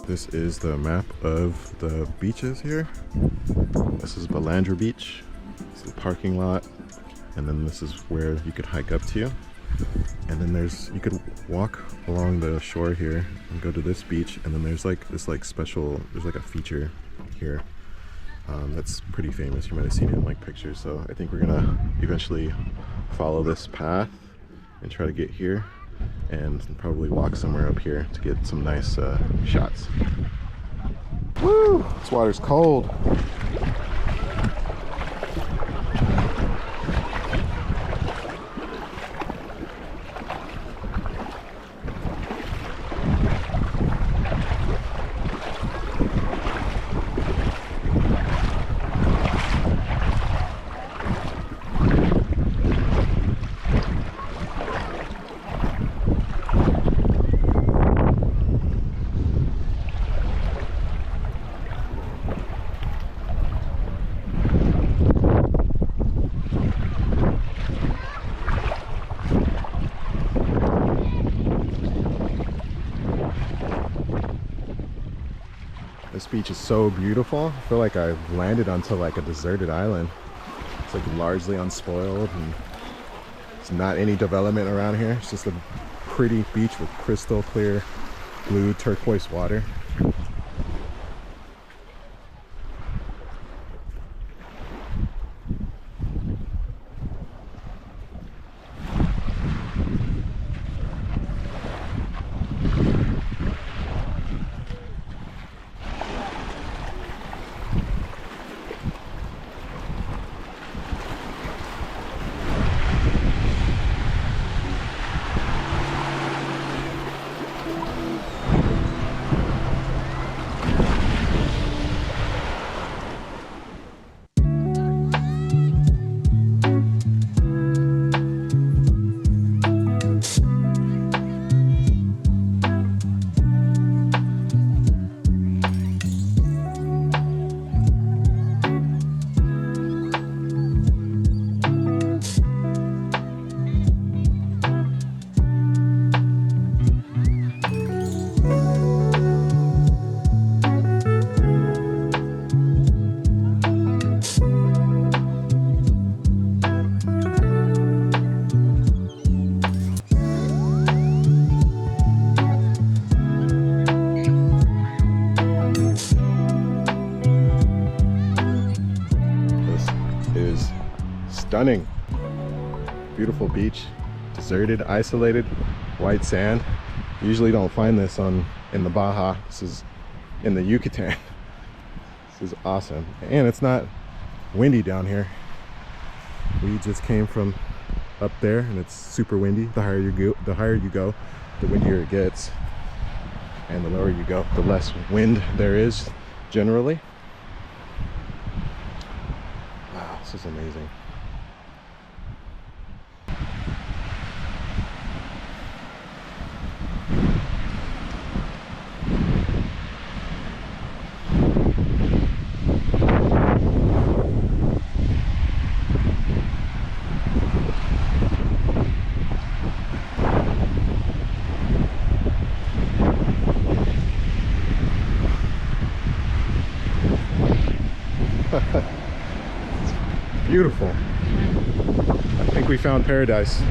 This is the map of the beaches here. This is Balandra Beach. It's the parking lot. And then this is where you could hike up to. And then you could walk along the shore here and go to this beach. And then there's like this special, there's like a feature here that's pretty famous. You might have seen it in like pictures. So I think we're gonna eventually follow this path and try to get here and probably walk somewhere up here to get some nice shots. Woo! This water's cold. This beach is so beautiful. I feel like I've landed onto like a deserted island. It's like largely unspoiled and there's not any development around here. It's just a pretty beach with crystal clear blue turquoise water. Stunning, beautiful beach, deserted, isolated, white sand. Usually don't find this in the Baja. This is in the Yucatan. This is awesome, and it's not windy down here. We just came from up there, and it's super windy. The higher you go, the windier it gets, and the lower you go, the less wind there is generally. Wow, this is amazing. It's beautiful. I think we found paradise.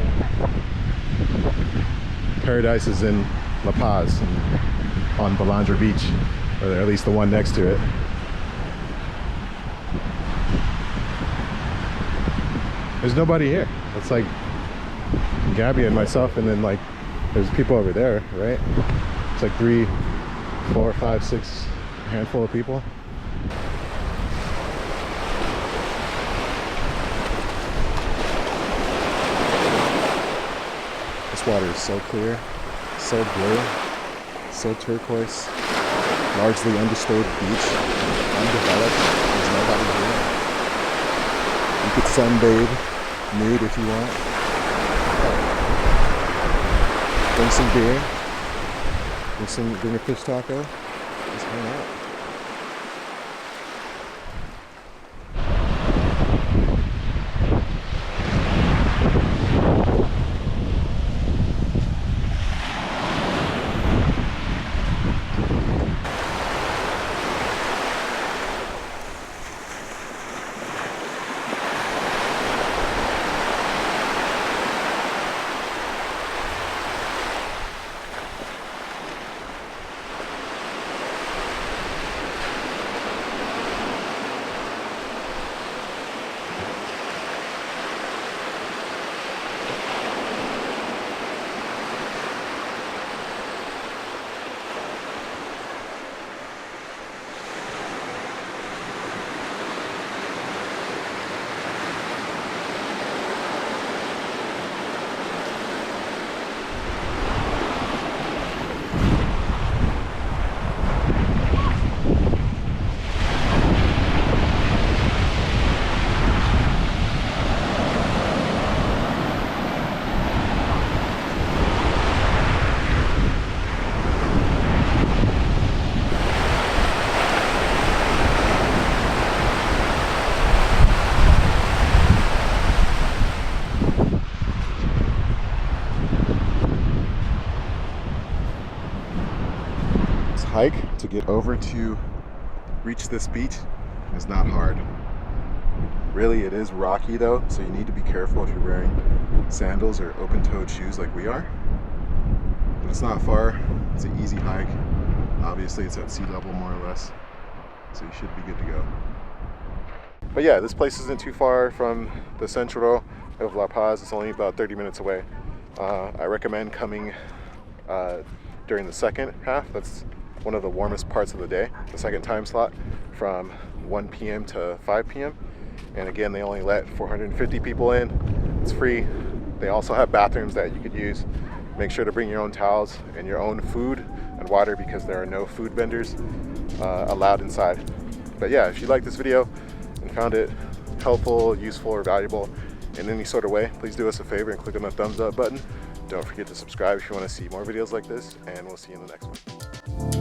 Paradise is in La Paz, on Balandra Beach, or at least the one next to it. There's nobody here. It's like Gabby and myself, and then like there's people over there, right? It's like 3, 4, 5, 6, a handful of people. This water is so clear, so blue, so turquoise, largely undisturbed beach, undeveloped, there's nobody here. You could sunbathe nude if you want. Bring some beer, bring a fish taco, just hang out. hike to get over to reach this beach is not hard. Really, it is rocky though, so you need to be careful if you're wearing sandals or open-toed shoes like we are. But it's not far. It's an easy hike. Obviously, it's at sea level more or less, so you should be good to go. But yeah, this place isn't too far from the centro of La Paz. It's only about 30 minutes away. I recommend coming during the second half. That's one of the warmest parts of the day, the second time slot from 1 p.m. to 5 p.m. And again, they only let 450 people in. It's free. They also have bathrooms that you could use. Make sure to bring your own towels and your own food and water because there are no food vendors allowed inside. But yeah, if you like this video and found it helpful, useful, or valuable in any sort of way, please do us a favor and click on the thumbs up button. Don't forget to subscribe if you want to see more videos like this, and we'll see you in the next one.